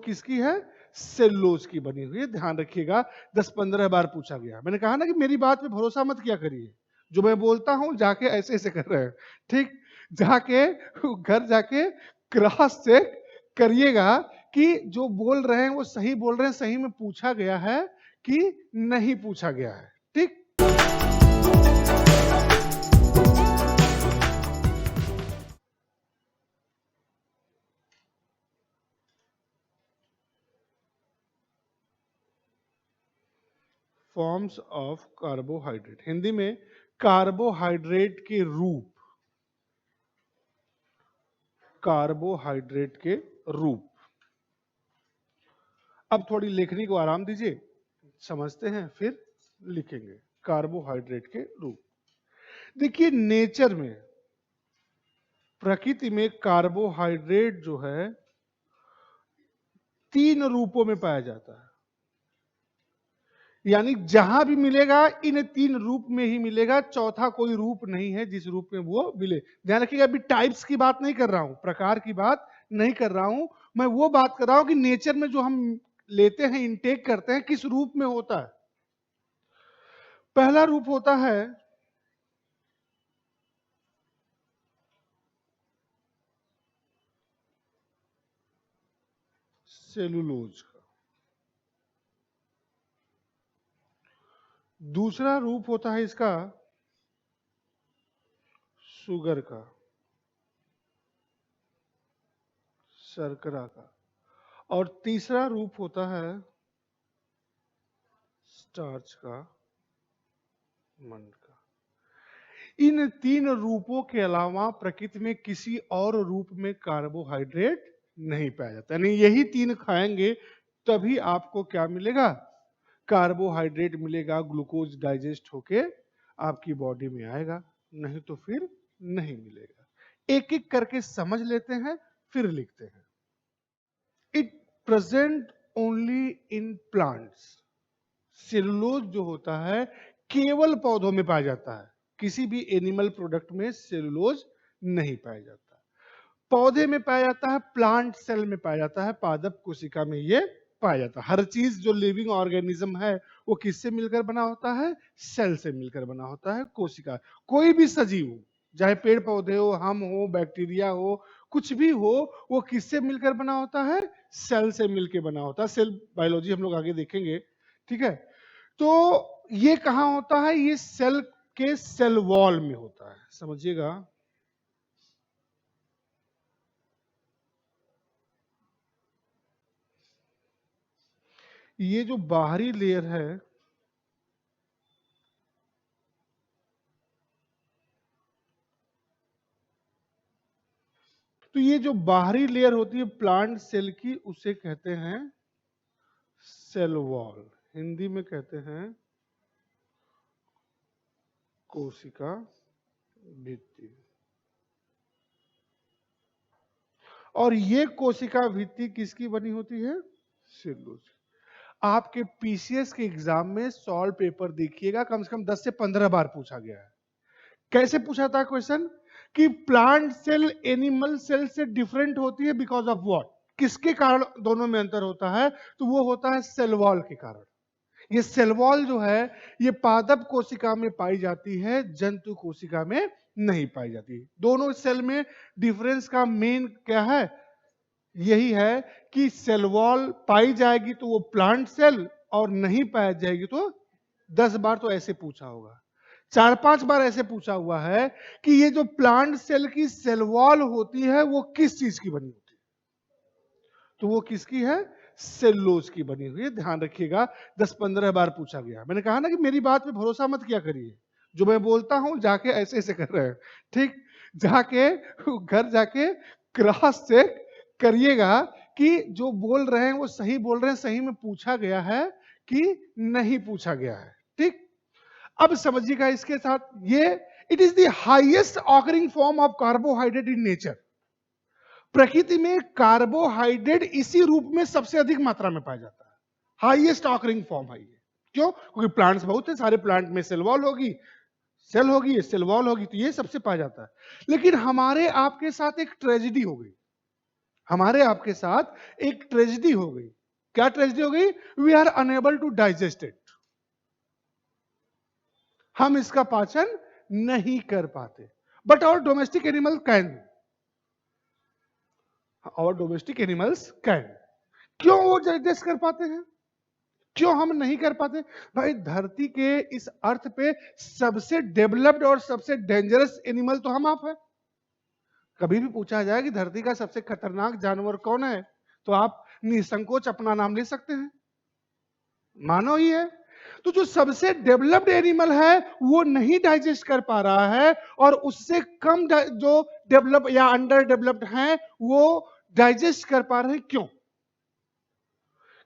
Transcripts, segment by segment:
किसकी है? सेलुलोज की बनी हुई है। ध्यान रखिएगा, 10-15 बार पूछा गया। मैंने कहा ना कि मेरी बात पे भरोसा मत किया करिए, जो मैं बोलता हूं जाके ऐसे ऐसे कर रहे हैं, ठीक? जाके घर जाके क्रॉस चेक करिएगा कि जो बोल रहे हैं वो सही बोल रहे हैं, सही में पूछा गया है कि नहीं पूछा गया है, ठीक? फॉर्म्स ऑफ कार्बोहाइड्रेट, हिंदी में कार्बोहाइड्रेट के रूप, कार्बोहाइड्रेट के रूप। अब थोड़ी लेखनी को आराम दीजिए, समझते हैं फिर लिखेंगे। कार्बोहाइड्रेट के रूप, देखिए नेचर में, प्रकृति में कार्बोहाइड्रेट जो है 3 रूपों में पाया जाता है, यानी जहां भी मिलेगा इन 3 रूप में ही मिलेगा, चौथा कोई रूप नहीं है जिस रूप में वो मिले। ध्यान रखिएगा, अभी टाइप्स की बात नहीं कर रहा हूं, प्रकार की बात नहीं कर रहा हूं, मैं वो बात कर रहा हूं कि नेचर में जो हम लेते हैं, इनटेक करते हैं, किस रूप में होता है। पहला रूप होता है सेलुलोज का, दूसरा रूप होता है इसका शुगर का, शर्करा का, और तीसरा रूप होता है स्टार्च का, मंड का। इन 3 रूपों के अलावा प्रकृति में किसी और रूप में कार्बोहाइड्रेट नहीं पाया जाता, यानी यही 3 खाएंगे तभी आपको क्या मिलेगा? कार्बोहाइड्रेट मिलेगा, ग्लूकोज डाइजेस्ट होके आपकी बॉडी में आएगा, नहीं तो फिर नहीं मिलेगा। एक एक करके समझ लेते हैं फिर लिखते हैं। It present only in plants, cellulose जो होता है केवल पौधों में पाया जाता है, किसी भी एनिमल प्रोडक्ट में सेलुलोज नहीं पाया जाता। पौधे में पाया जाता है, प्लांट सेल में पाया जाता है, पादप कोशिका में ये पाया जाता है। हर चीज जो लिविंग ऑर्गेनिज्म है वो किससे मिलकर बना होता है? सेल से मिलकर बना होता है, कोशिका। कोई भी सजीव हो, चाहे पेड़ पौधे हो, हम हो, बैक्टीरिया हो, कुछ भी हो, वो किससे मिलकर बना होता है? सेल से मिलकर बना होता है। सेल बायोलॉजी हम लोग आगे देखेंगे, ठीक है? तो ये कहां होता है? ये सेल के सेल वॉल में होता है, समझिएगा। ये जो बाहरी लेयर है, तो ये जो बाहरी लेयर होती है प्लांट सेल की, उसे कहते हैं सेल वॉल, हिंदी में कहते हैं कोशिका भित्ति। और ये कोशिका भित्ति किसकी बनी होती है? सेलुलोज। आपके पीसीएस के एग्जाम में सॉल्व पेपर देखिएगा, कम से कम 10 से 15 बार पूछा गया है। कैसे पूछा था क्वेश्चन? कि प्लांट सेल एनिमल सेल से डिफरेंट होती है बिकॉज ऑफ व्हाट? किसके कारण दोनों में अंतर होता है? तो वो होता है सेल वॉल के कारण। ये सेल वॉल जो है ये पादप कोशिका में पाई जाती है, जंतु कोशिका में नहीं पाई जाती। दोनों सेल में डिफरेंस का मेन क्या है? यही है कि सेल वॉल पाई जाएगी तो वो प्लांट सेल, और नहीं पाई जाएगी तो 10 बार तो ऐसे पूछा होगा, 4-5 बार ऐसे पूछा हुआ है कि ये जो प्लांट सेल की सेल वॉल होती है वो किस चीज की बनी होती है? तो वो किसकी है? सेलुलोज की बनी हुई है। ध्यान रखिएगा, 10-15 बार पूछा गया। मैंने कहा ना कि मेरी बात पे भरोसा मत किया करिए, जो मैं बोलता हूं जाके ऐसे ऐसे कर रहे हैं, ठीक? जाके घर जाके क्रॉस चेक करिएगा कि जो बोल रहे हैं वो सही बोल रहे हैं, सही में पूछा गया है कि नहीं पूछा गया है, ठीक? अब समझिएगा इसके साथ, ये it is the highest occurring form of carbohydrate in nature. प्रकृति में कार्बोहाइड्रेट इसी रूप में सबसे अधिक मात्रा में पाया जाता है, हाईएस्ट ऑकरिंग फॉर्म है ये। क्यों? क्योंकि प्लांट्स बहुत है, सारे प्लांट में सेल वॉल होगी, सेल होगी, सेल वॉल होगी, तो ये सबसे पाया जाता है। लेकिन हमारे आपके साथ एक ट्रेजेडी हो गई। हमारे आपके साथ एक ट्रेजेडी हो गई। क्या ट्रेजेडी हो गई? We are unable to digest it. हम इसका पाचन नहीं कर पाते। But our domestic animal can. Our domestic animals can. क्यों वो डाइजेस्ट कर पाते हैं, क्यों हम नहीं कर पाते? भाई धरती के इस अर्थ पे सबसे डेवलप्ड और सबसे डेंजरस एनिमल तो हम आप है। कभी भी पूछा जाए कि धरती का सबसे खतरनाक जानवर कौन है, तो आप निसंकोच अपना नाम ले सकते हैं। मानव ही है। तो जो सबसे डेवलप्ड एनिमल है वो नहीं डाइजेस्ट कर पा रहा है, और उससे कम जो डेवलप या अंडर डेवलप्ड हैं वो डाइजेस्ट कर पा रहे हैं। क्यों?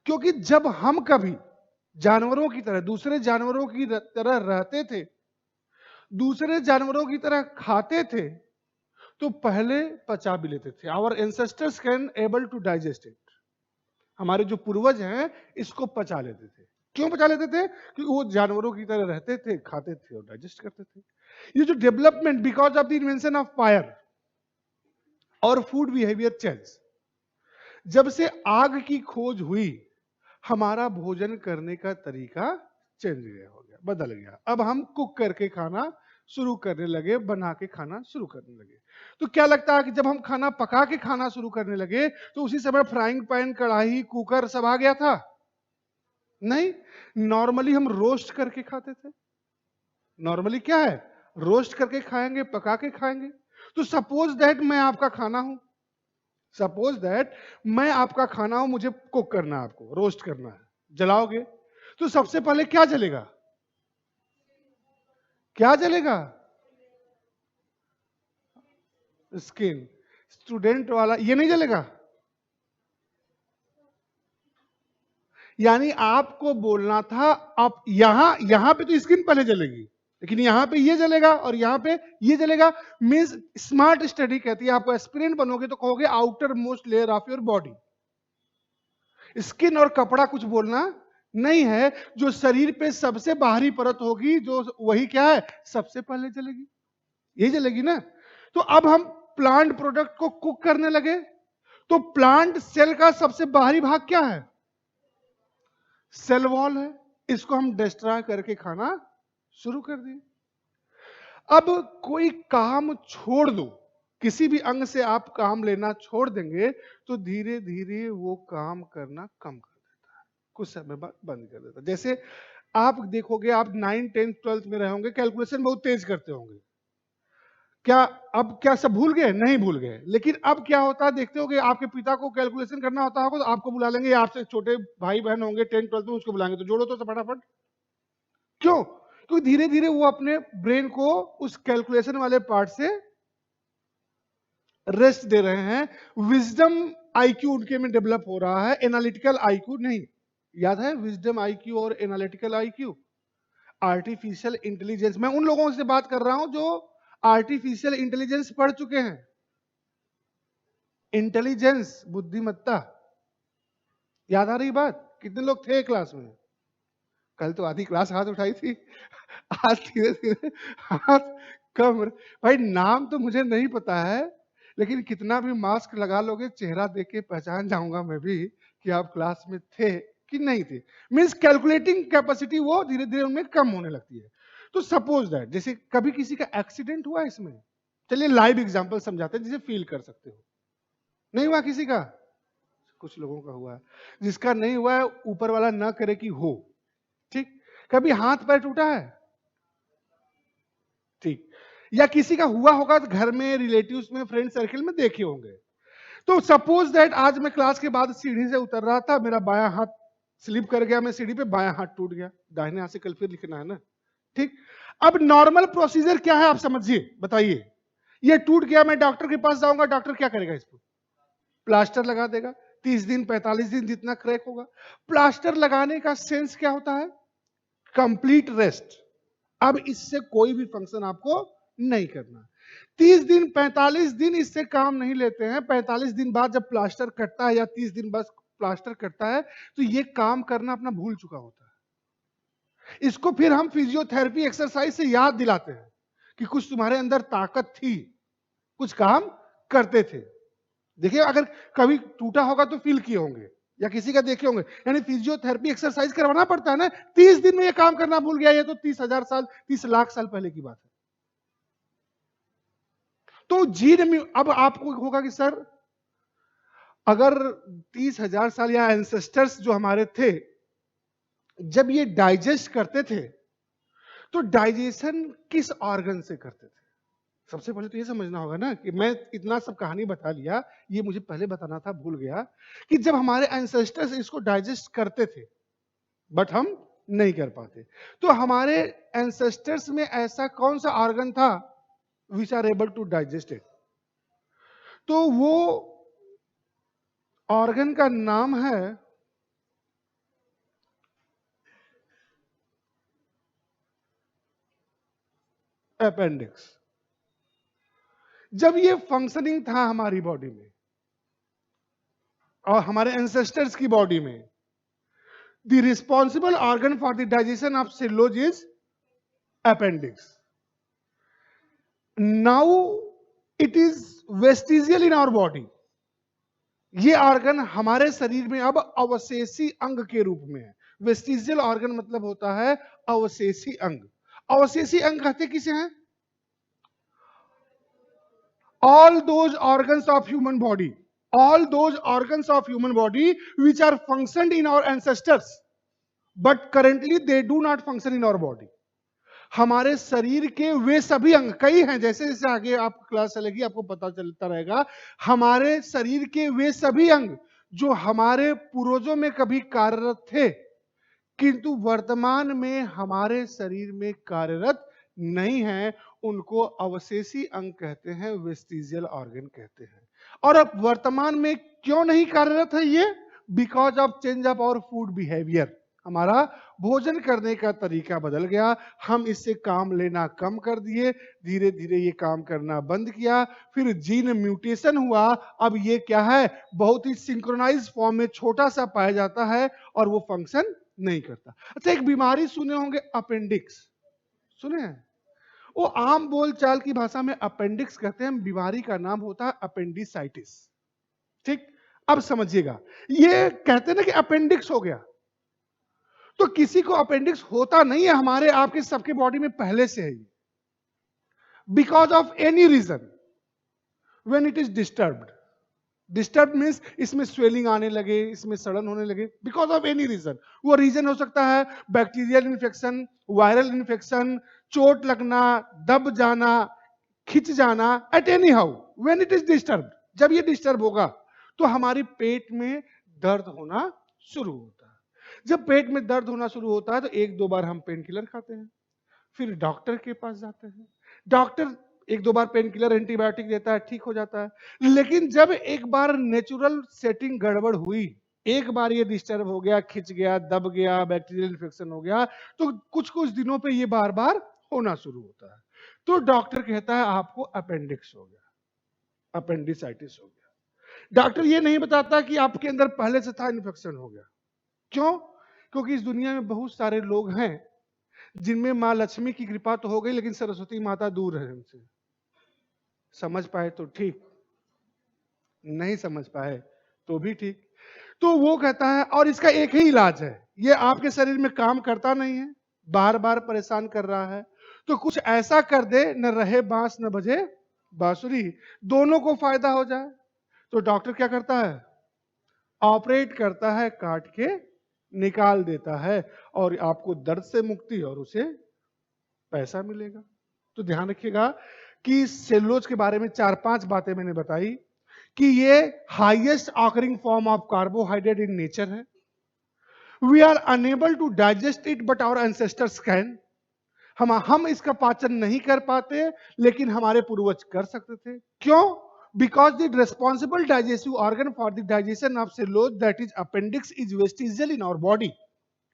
क्योंकि जब हम कभी जानवरों की तरह, दूसरे जानवरों की तरह रहते थे, दूसरे जानवरों की तरह खाते थे, तो पहले पचा भी लेते थे। Our ancestors can able to digest it. हमारे जो पूर्वज हैं इसको पचा लेते थे। क्यों पचा लेते थे? क्योंकि वो जानवरों की तरह रहते थे, खाते थे और डाइजेस्ट करते थे। ये जो development because of the invention of fire और फूड बिहेवियर चेंज, जब से आग की खोज हुई, हमारा भोजन करने का तरीका चेंज हो गया, बदल गया। अब हम कुक करके खाना शुरू करने लगे, बना के खाना शुरू करने लगे। तो क्या लगता है कि जब हम खाना पका के खाना शुरू करने लगे तो उसी समय फ्राइंग पैन, कढ़ाई, कुकर सब आ गया था? नहीं। नॉर्मली हम रोस्ट करके खाते थे। नॉर्मली क्या है? रोस्ट करके खाएंगे, पका के खाएंगे। तो सपोज दैट मैं आपका खाना हूं, सपोज दैट मैं आपका खाना हूं, मुझे कुक करना है, आपको रोस्ट करना है, जलाओगे तो सबसे पहले क्या जलेगा? क्या जलेगा? स्किन। स्टूडेंट वाला ये नहीं जलेगा? यानी आपको बोलना था, आप यहां पे तो स्किन पहले जलेगी, लेकिन यहां पे ये जलेगा और यहां पे ये जलेगा। मींस स्मार्ट स्टडी कहती है आपको एस्पिरेंट बनोगे तो कहोगे outer most layer of your body. Skin और कपड़ा कुछ बोलना नहीं है। जो शरीर पे सबसे बाहरी परत होगी, जो वही क्या है? सबसे पहले जलेगी, यही जलेगी ना। तो अब हम प्लांट प्रोडक्ट को कुक करने लगे, तो प्लांट सेल का सबसे बाहरी भाग क्या है? सेल वॉल है। इसको हम डिस्ट्रॉय करके खाना शुरू कर दिए। अब कोई काम छोड़ दो, किसी भी अंग से आप काम लेना छोड़ देंगे तो धीरे धीरे वो काम करना कम कर देता है, कुछ समय बाद बंद कर देता है। जैसे आप देखोगे, आप 9, 10, 12 में रहे होंगे, कैलकुलेशन बहुत तेज करते होंगे। क्या अब क्या सब भूल गए? नहीं भूल गए। लेकिन अब क्या होता है, देखते होगे आपके पिता को कैलकुलेशन करना होता होगा तो आपको बुला लेंगे, आपसे छोटे भाई बहन होंगे 10, 12 में, उसको बुलाएंगे तो जोड़ो तो फटाफट। क्यों? क्योंकि धीरे धीरे वो अपने ब्रेन को उस कैलकुलेशन वाले पार्ट से रेस्ट दे रहे हैं। विजडम आईक्यू उनके में डेवलप हो रहा है, एनालिटिकल आईक्यू नहीं। याद है विजडम आईक्यू और एनालिटिकल आईक्यू? Artificial intelligence. मैं उन लोगों से बात कर रहा हूं जो आर्टिफिशियल इंटेलिजेंस पढ़ चुके हैं। इंटेलिजेंस, बुद्धिमत्ता। याद आ रही बात? कितने लोग थे क्लास में? कल तो आधी क्लास हाथ उठाई थी, आज धीरे धीरे हाथ कम। भाई नाम तो मुझे नहीं पता है, लेकिन कितना भी मास्क लगा लोगे, चेहरा देख के पहचान जाऊंगा मैं भी कि आप क्लास में थे कि नहीं थे। मीन्स कैलकुलेटिंग कैपेसिटी वो धीरे धीरे उनमें कम होने लगती है। तो सपोज दैट जैसे कभी किसी का एक्सीडेंट हुआ इसमें, चलिए लाइव एग्जांपल समझाते हैं जिसे फील कर सकते हो। नहीं हुआ किसी का? कुछ लोगों का हुआ है। जिसका नहीं हुआ है ऊपर वाला ना करे कि हो। ठीक। कभी हाथ पैर टूटा है? ठीक। या किसी का हुआ होगा तो घर में, रिलेटिव्स में, फ्रेंड सर्किल में देखे होंगे। तो सपोज दैट आज मैं क्लास के बाद सीढ़ी से उतर रहा था, मेरा बायां हाथ स्लिप कर गया, मैं सीढ़ी पे, बायां हाथ टूट गया। दाहिने हाथ से कल फिर लिखना है ना। ठीक। अब नॉर्मल प्रोसीजर क्या है आप समझिए, बताइए। ये टूट गया, मैं डॉक्टर के पास जाऊंगा, डॉक्टर क्या करेगा? इसको प्लास्टर लगा देगा। 30 दिन, 45 दिन, जितना क्रैक होगा। प्लास्टर लगाने का सेंस क्या होता है? Complete rest. अब इससे कोई भी फंक्शन आपको नहीं करना। 30 दिन, 45 दिन इससे काम नहीं लेते हैं। 45 दिन बाद जब प्लास्टर कटता है या 30 दिन बाद प्लास्टर कटता है तो ये काम करना अपना भूल चुका होता है। इसको फिर हम फिजियोथेरेपी एक्सरसाइज से याद दिलाते हैं कि कुछ तुम्हारे अंदर ताकत थी, कुछ काम करते थे। देखिए अगर कभी टूटा होगा तो फील किए होंगे या किसी का देखे होंगे, यानी फिजियोथेरेपी एक्सरसाइज करवाना पड़ता है ना। 30 दिन में ये काम करना भूल गया, ये तो 30,000 साल 30 लाख साल पहले की बात है। तो जीन, अब आपको होगा कि सर अगर 30,000 साल या एंसेस्टर्स जो हमारे थे जब ये डाइजेस्ट करते थे तो डाइजेशन किस ऑर्गन से करते थे? सबसे पहले तो ये समझना होगा ना कि मैं इतना सब कहानी बता लिया, ये मुझे पहले बताना था, भूल गया कि जब हमारे एंसेस्टर्स इसको डाइजेस्ट करते थे बट हम नहीं कर पाते, तो हमारे एंसेस्टर्स में ऐसा कौन सा ऑर्गन था which are able to digest it? तो वो ऑर्गन का नाम है अपेंडिक्स। जब ये फंक्शनिंग था हमारी बॉडी में और हमारे एंसेस्टर्स की बॉडी में, the responsible organ for the digestion of cellulose is appendix. Now it is vestigial in our body. ये ऑर्गन हमारे शरीर में अब अवशेषी अंग के रूप में है। वेस्टिजियल ऑर्गन मतलब होता है अवशेषी अंग। अवशेषी अंग कहते किसे हैं? all those organs of human body, all those organs of human body which are functioned in our ancestors but currently they do not function in our body। हमारे शरीर के वे सभी अंग, कई हैं, जैसे जैसे आगे आप क्लास चलेगी आपको पता चलता रहेगा, हमारे शरीर के वे सभी अंग जो हमारे पूर्वजों में कभी कार्यरत थे किंतु वर्तमान में हमारे शरीर में कार्यरत नहीं है, उनको अवशेषी अंग कहते हैं, वेस्टिजियल ऑर्गन कहते हैं। और अब वर्तमान में क्यों नहीं कार्यरत है ये? Because of change of our food behaviour. हमारा भोजन करने का तरीका बदल गया, हम इससे काम लेना कम कर दिए, धीरे धीरे ये काम करना बंद किया, फिर जीन म्यूटेशन हुआ, अब ये क्या है, बहुत ही सिंक्रोनाइज फॉर्म में छोटा सा पाया जाता है और वो फंक्शन नहीं करता। अच्छा, एक बीमारी सुने होंगे अपेंडिक्स, सुने हैं? वो आम बोलचाल की भाषा में अपेंडिक्स कहते हैं, बीमारी का नाम होता है अपेंडिसाइटिस। ठीक, अब समझिएगा, ये कहते हैं ना कि अपेंडिक्स हो गया, तो किसी को अपेंडिक्स होता नहीं है, हमारे आपके सबके बॉडी में पहले से है ये, because of any reason when it is disturbed. Disturb means इसमें स्वेलिंग आने लगे, इसमें सड़न होने लगे, बिकॉज ऑफ एनी रीजन। वो रीजन हो सकता है बैक्टीरियल इन्फेक्शन, वायरल इन्फेक्शन, चोट लगना, दब जाना, खिंच जाना, at any how when it is disturb. जब ये डिस्टर्ब होगा तो हमारी पेट में दर्द होना शुरू होता है। जब पेट में दर्द होना शुरू होता है तो एक दो बार हम पेन किलर खाते हैं, फिर डॉक्टर के पास जाते हैं, डॉक्टर एक दो बार पेन किलर एंटीबायोटिक देता है, ठीक हो जाता है। लेकिन जब एक बार नेचुरल सेटिंग गड़बड़ हुई, एक बार ये डिस्टर्ब हो गया, खिंच गया, दब गया, बैक्टीरियल इन्फेक्शन हो गया, तो कुछ कुछ दिनों पे ये बार बार होना शुरू होता है, तो डॉक्टर कहता है आपको अपेंडिक्स हो गया, अपेंडिसाइटिस हो गया। डॉक्टर ये नहीं बताता कि आपके अंदर पहले से था इन्फेक्शन हो गया। क्यों? क्योंकि इस दुनिया में बहुत सारे लोग हैं जिनमें मां लक्ष्मी की कृपा तो हो गई लेकिन सरस्वती माता दूर है हमसे। समझ पाए तो ठीक, नहीं समझ पाए तो भी ठीक। तो वो कहता है, और इसका एक ही इलाज है, ये आपके शरीर में काम करता नहीं है, बार बार परेशान कर रहा है, तो कुछ ऐसा कर दे न रहे बांस न बजे बांसुरी, दोनों को फायदा हो जाए। तो डॉक्टर क्या करता है? ऑपरेट करता है, काट के निकाल देता है और आपको दर्द से मुक्ति और उसे पैसा मिलेगा। तो ध्यान रखिएगा कि सेलुलोज के बारे में 4-5 बातें मैंने बताई कि ये highest occurring form of carbohydrate in nature है। We are unable to digest it but our ancestors can. हम इसका पाचन नहीं कर पाते लेकिन हमारे पूर्वज कर सकते थे। क्यों? Because the responsible digestive organ for the digestion of cellulose that is appendix is vestigial in our body.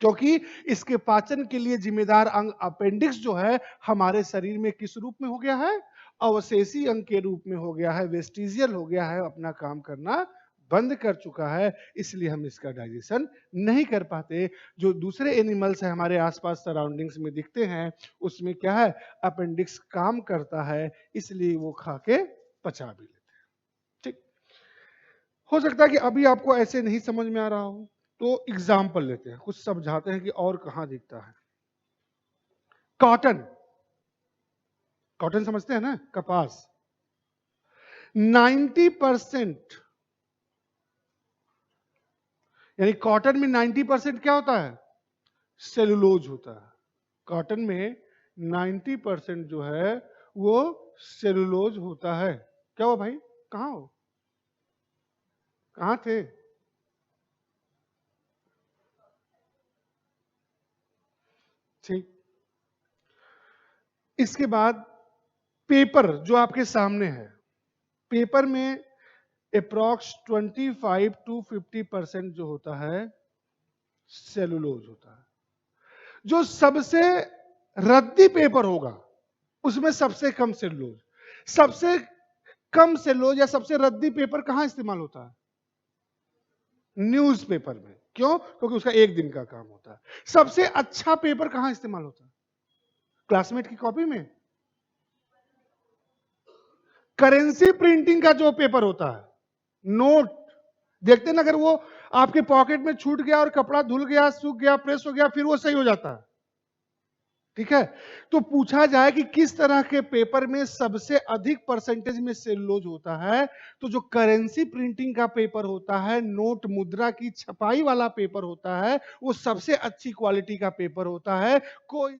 क्योंकि इसके पाचन के लिए जिम्मेदार अंग अपेंडिक्स जो है हमारे शरीर में किस रूप में हो गया है? अवशेषी अंग के रूप में हो गया है, वेस्टिजियल हो गया है, अपना काम करना बंद कर चुका है, इसलिए हम इसका डाइजेशन नहीं कर पाते। जो दूसरे एनिमल्स हैं हमारे आसपास सराउंडिंग्स में दिखते हैं, उसमें क्या है? अपेंडिक्स काम करता है, इसलिए वो खा के पचा भी लेते हैं। ठीक, हो सकता है कि अभी आपको ऐसे नहीं समझ में आ रहा हो, तो एग्जाम्पल लेते हैं, कुछ समझाते हैं कि और कहां दिखता है। कॉटन, कॉटन समझते हैं ना, कपास। 90% यानी कॉटन में 90% क्या होता है? सेलुलोज होता है। कॉटन में 90% जो है वो सेलुलोज होता है। क्या हुआ भाई, कहां हो, कहां थे? ठीक। इसके बाद पेपर जो आपके सामने है, पेपर में अप्रॉक्स 25 to 50% जो होता है सेलुलोज होता है। जो सबसे रद्दी पेपर होगा उसमें सबसे कम सेलुलोज। सबसे कम सेलुलोज या सबसे रद्दी पेपर कहां इस्तेमाल होता है? न्यूज़पेपर में। क्यों? क्योंकि उसका एक दिन का काम होता है। सबसे अच्छा पेपर कहां इस्तेमाल होता है? क्लासमेट की कॉपी में। करेंसी प्रिंटिंग का जो पेपर होता है, नोट, देखते ना, अगर वो आपके पॉकेट में छूट गया और कपड़ा धुल गया, सूख गया, प्रेस हो गया, फिर वो सही हो जाता है। ठीक है, तो पूछा जाए कि किस तरह के पेपर में सबसे अधिक परसेंटेज में सेलुलोज होता है, तो जो करेंसी प्रिंटिंग का पेपर होता है, नोट मुद्रा की छपाई वाला पेपर होता है, वो सबसे अच्छी क्वालिटी का पेपर होता है। कोई